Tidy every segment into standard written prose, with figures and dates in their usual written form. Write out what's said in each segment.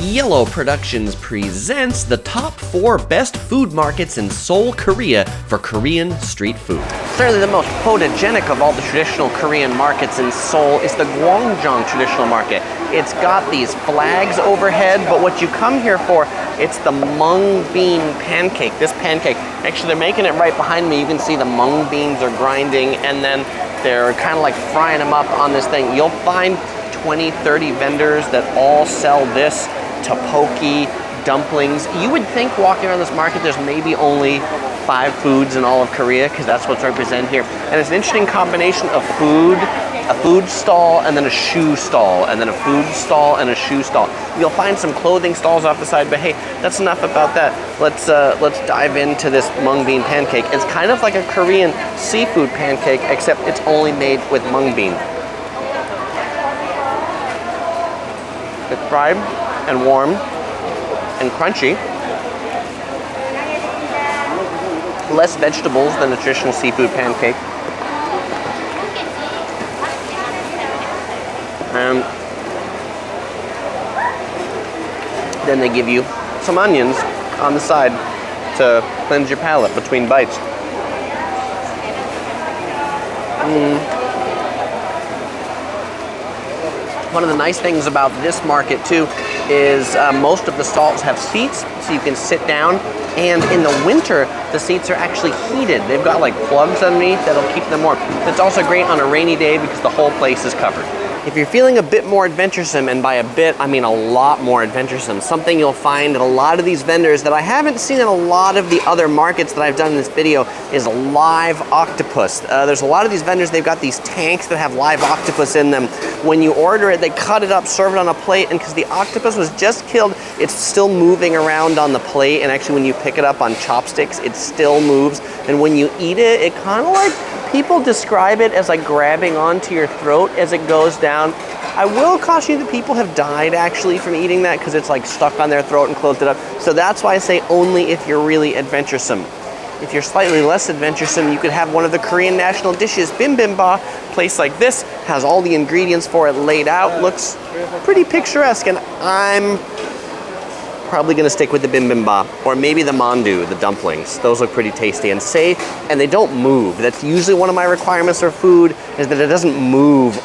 Yellow Productions presents the top 4 best food markets in Seoul, Korea for Korean street food. Certainly the most photogenic of all the traditional Korean markets in Seoul is the Gwangjang traditional market. It's got these flags overhead, but what you come here for, it's the mung bean pancake. This pancake, actually they're making it right behind me. You can see the mung beans are grinding and then they're kind of like frying them up on this thing. You'll find 20, 30 vendors that all sell this tteok-bokki, dumplings. You would think walking around this market there's maybe only 5 foods in all of Korea because that's what's represented here. And it's an interesting combination of food, a food stall, and then a shoe stall, and then a food stall and a shoe stall. You'll find some clothing stalls off the side, but hey, that's enough about that. Let's dive into this mung bean pancake. It's kind of like a Korean seafood pancake, except it's only made with mung bean. It's fried and warm and crunchy. Less vegetables than a traditional seafood pancake. And then they give you some onions on the side to cleanse your palate between bites. One of the nice things about this market too is most of the stalls have seats, so you can sit down. And in the winter, the seats are actually heated. They've got like plugs underneath that'll keep them warm. It's also great on a rainy day because the whole place is covered. If you're feeling a bit more adventuresome, and by a bit, I mean a lot more adventuresome, something you'll find at a lot of these vendors that I haven't seen in a lot of the other markets that I've done in this video is live octopus. There's a lot of these vendors, they've got these tanks that have live octopus in them. When you order it, they cut it up, serve it on a plate, and because the octopus was just killed, it's still moving around on the plate, and actually when you pick it up on chopsticks, it still moves. And when you eat it, it kind of like, people describe it as like grabbing onto your throat as it goes down. I will caution you that people have died actually from eating that because it's like stuck on their throat and closed it up. So that's why I say only if you're really adventuresome. If you're slightly less adventuresome, you could have one of the Korean national dishes, bibimbap. A place like this has all the ingredients for it laid out, looks pretty picturesque, and I'm probably gonna stick with the bibimbap, or maybe the mandu, the dumplings. Those look pretty tasty and safe, and they don't move. That's usually one of my requirements for food, is that it doesn't move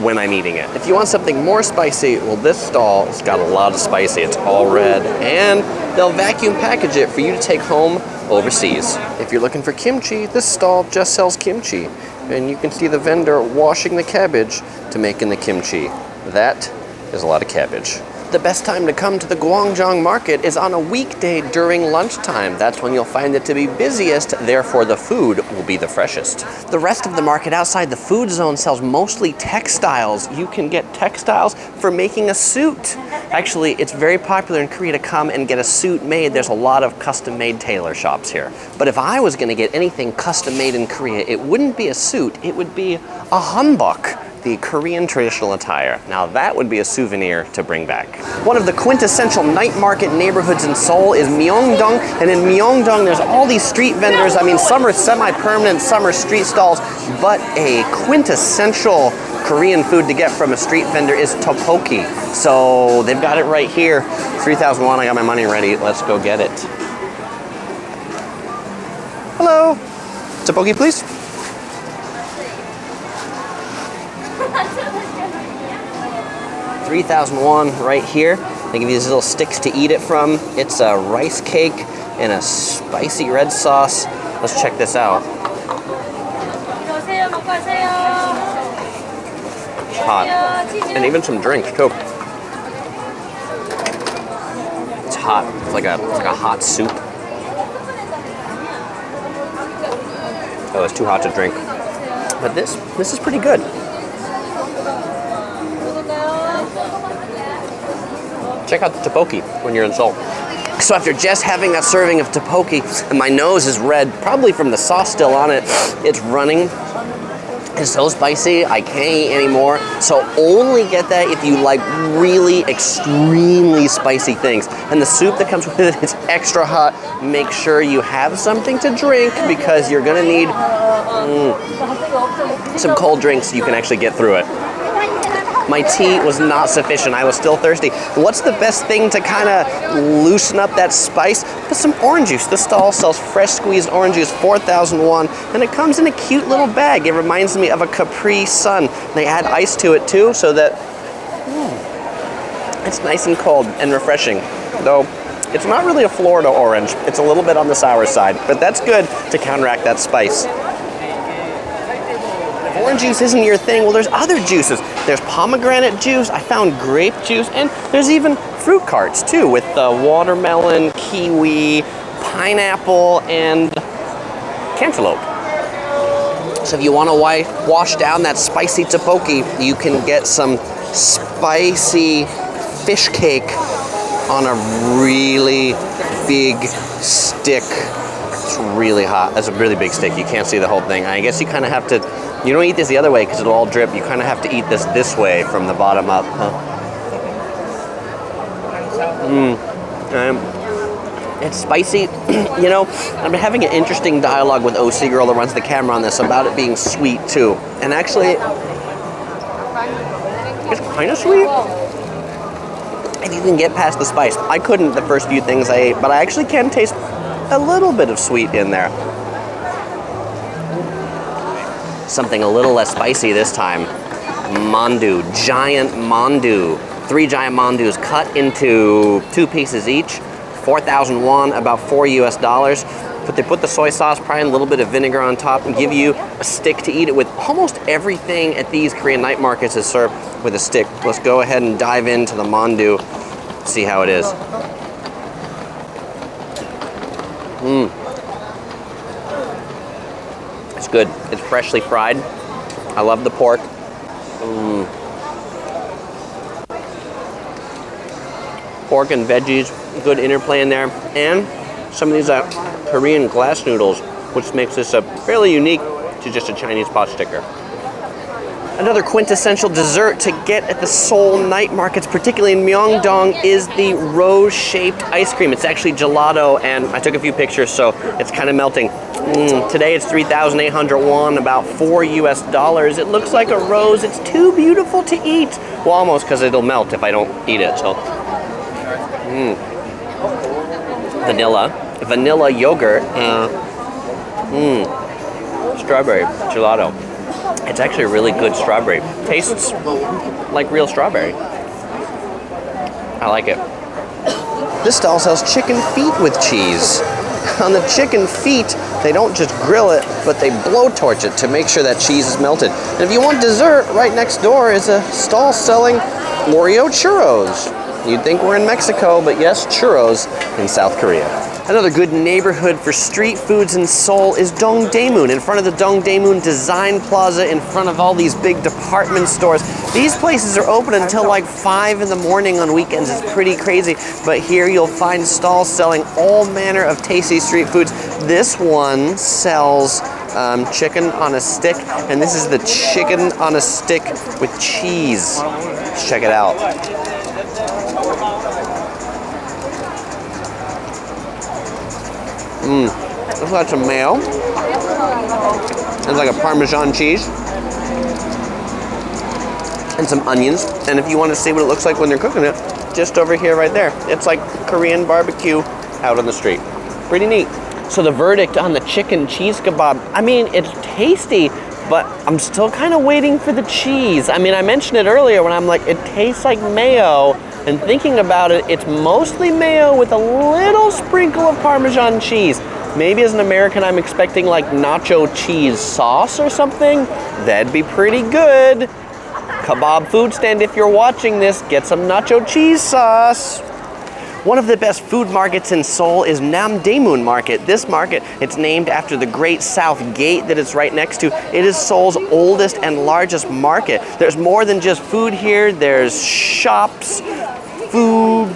when I'm eating it. If you want something more spicy, well, this stall has got a lot of spicy. It's all red, and they'll vacuum package it for you to take home overseas. If you're looking for kimchi, this stall just sells kimchi, and you can see the vendor washing the cabbage to making the kimchi. That is a lot of cabbage. The best time to come to the Gwangjang market is on a weekday during lunchtime. That's when you'll find it to be busiest, therefore the food will be the freshest. The rest of the market outside the food zone sells mostly textiles. You can get textiles for making a suit. Actually, it's very popular in Korea to come and get a suit made. There's a lot of custom-made tailor shops here. But if I was gonna get anything custom-made in Korea, it wouldn't be a suit, it would be a hanbok, the Korean traditional attire. Now that would be a souvenir to bring back. One of the quintessential night market neighborhoods in Seoul is Myeongdong, and in Myeongdong there's all these street vendors. I mean, some are semi-permanent, some are street stalls, but a quintessential Korean food to get from a street vendor is tteok-bokki. So they've got it right here. 3,000 won, I got my money ready. Let's go get it. Hello, tteok-bokki please. 3,000 won right here. They give you these little sticks to eat it from. It's a rice cake and a spicy red sauce. Let's check this out. It's hot. And even some drinks too. It's hot. It's like a hot soup. Oh, it's too hot to drink. But this is pretty good. Check out the tteok-bokki when you're in Seoul. So after just having that serving of tteok-bokki, and my nose is red, probably from the sauce still on it, it's running. It's so spicy, I can't eat anymore. So only get that if you like really extremely spicy things. And the soup that comes with it is extra hot. Make sure you have something to drink because you're gonna need some cold drinks so you can actually get through it. My tea was not sufficient. I was still thirsty. What's the best thing to kind of loosen up that spice? Put some orange juice. This stall sells fresh squeezed orange juice, 4,000 won, and it comes in a cute little bag. It reminds me of a Capri Sun. They add ice to it too, so that it's nice and cold and refreshing. Though it's not really a Florida orange. It's a little bit on the sour side, but that's good to counteract that spice. If orange juice isn't your thing, well, there's other juices. There's pomegranate juice, I found grape juice, and there's even fruit carts too, with watermelon, kiwi, pineapple, and cantaloupe. So if you want to wash down that spicy tteok-bokki, you can get some spicy fish cake on a really big stick. It's really hot. That's a really big stick. You can't see the whole thing. I guess you kind of have to, you don't eat this the other way because it'll all drip. You kind of have to eat this way from the bottom up. It's spicy. You know, I'm having an interesting dialogue with OC Girl that runs the camera on this about it being sweet too. And actually, it's kind of sweet. If you can get past the spice. I couldn't the first few things I ate, but I actually can taste a little bit of sweet in there. Something a little less spicy this time. Mandu, giant mandu. 3 giant mandus cut into 2 pieces each. 4,000 won, about $4 US. But they put the soy sauce, probably a little bit of vinegar on top, and give you a stick to eat it with. Almost everything at these Korean night markets is served with a stick. Let's go ahead and dive into the mandu, see how it is. It's good. It's freshly fried. I love the pork. Pork and veggies, good interplay in there. And some of these Korean glass noodles, which makes this fairly unique to just a Chinese pot sticker. Another quintessential dessert to get at the Seoul night markets, particularly in Myeongdong, is the rose-shaped ice cream. It's actually gelato, and I took a few pictures, so it's kind of melting. Today it's 3,800 won, about $4 US. It looks like a rose. It's too beautiful to eat. Well, almost, because it'll melt if I don't eat it. So, vanilla yogurt, strawberry gelato. It's actually a really good strawberry. Tastes like real strawberry. I like it. This stall sells chicken feet with cheese. On the chicken feet, they don't just grill it, but they blowtorch it to make sure that cheese is melted. And if you want dessert, right next door is a stall selling Oreo churros. You'd think we're in Mexico, but yes, churros in South Korea. Another good neighborhood for street foods in Seoul is Dongdaemun, in front of the Dongdaemun Design Plaza, in front of all these big department stores. These places are open until like 5 in the morning on weekends. It's pretty crazy, but here you'll find stalls selling all manner of tasty street foods. This one sells chicken on a stick, and this is the chicken on a stick with cheese. Let's check it out. It's got some mayo. It's like a Parmesan cheese. And some onions. And if you want to see what it looks like when they're cooking it, just over here right there. It's like Korean barbecue out on the street. Pretty neat. So the verdict on the chicken cheese kebab, I mean, it's tasty, but I'm still kind of waiting for the cheese. I mean, I mentioned it earlier when I'm like, it tastes like mayo. And thinking about it, it's mostly mayo with a little sprinkle of Parmesan cheese. Maybe as an American, I'm expecting like nacho cheese sauce or something. That'd be pretty good. Kebab food stand, if you're watching this, get some nacho cheese sauce. One of the best food markets in Seoul is Namdaemun Market. This market, it's named after the Great South Gate that it's right next to. It is Seoul's oldest and largest market. There's more than just food here. There's shops, food,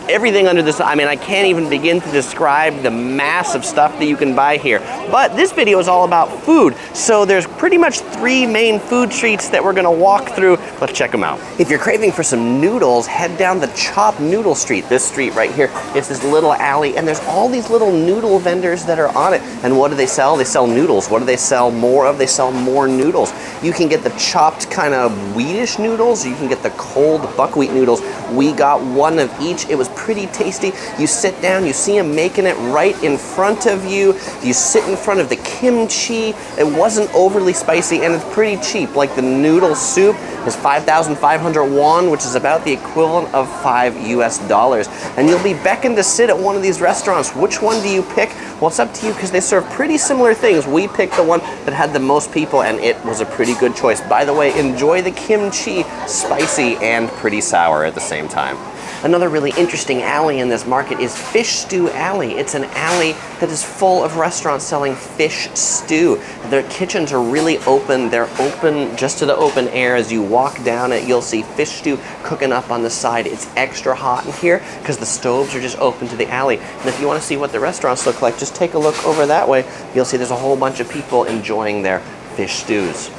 everything under this. I mean, I can't even begin to describe the massive stuff that you can buy here. But this video is all about food, so there's pretty much 3 main food streets that we're gonna walk through. Let's check them out. If you're craving for some noodles, head down the Chop Noodle Street. This street right here, it's this little alley, and there's all these little noodle vendors that are on it. And what do they sell? They sell noodles. What do they sell more of? They sell more noodles. You can get the chopped kind of wheatish noodles. You can get the cold buckwheat noodles. We got one of each. It was pretty tasty. You sit down, you see them making it right in front of you. You sit in front of the kimchi. It wasn't overly spicy, and it's pretty cheap. Like the noodle soup is 5,500 won, which is about the equivalent of $5 US. And you'll be beckoned to sit at one of these restaurants. Which one do you pick? Well, it's up to you because they serve pretty similar things. We picked the one that had the most people, and it was a pretty good choice. By the way, enjoy the kimchi, spicy and pretty sour at the same time. Another really interesting alley in this market is Fish Stew Alley. It's an alley that is full of restaurants selling fish stew. Their kitchens are really open. They're open just to the open air. As you walk down it, you'll see fish stew cooking up on the side. It's extra hot in here because the stoves are just open to the alley. And if you want to see what the restaurants look like, just take a look over that way. You'll see there's a whole bunch of people enjoying their fish stews.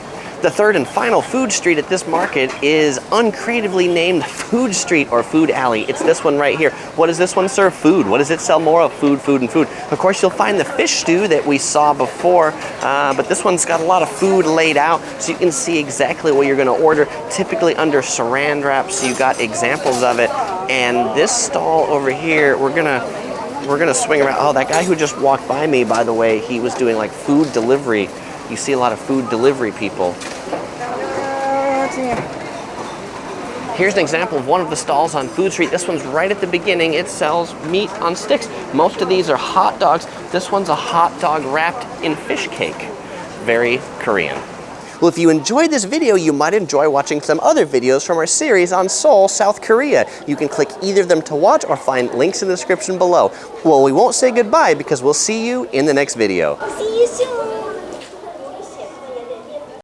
The third and final food street at this market is uncreatively named Food Street or Food Alley. It's this one right here. What does this one serve? Food. What does it sell more of? Food, food, and food. Of course, you'll find the fish stew that we saw before, but this one's got a lot of food laid out, so you can see exactly what you're gonna order, typically under saran wrap, so you got examples of it. And this stall over here, we're gonna swing around. Oh, that guy who just walked by me, by the way, he was doing like food delivery. You see a lot of food delivery people. Here's an example of one of the stalls on Food Street. This one's right at the beginning. It sells meat on sticks. Most of these are hot dogs. This one's a hot dog wrapped in fish cake. Very Korean. Well, if you enjoyed this video, you might enjoy watching some other videos from our series on Seoul, South Korea. You can click either of them to watch or find links in the description below. Well, we won't say goodbye because we'll see you in the next video. See you soon.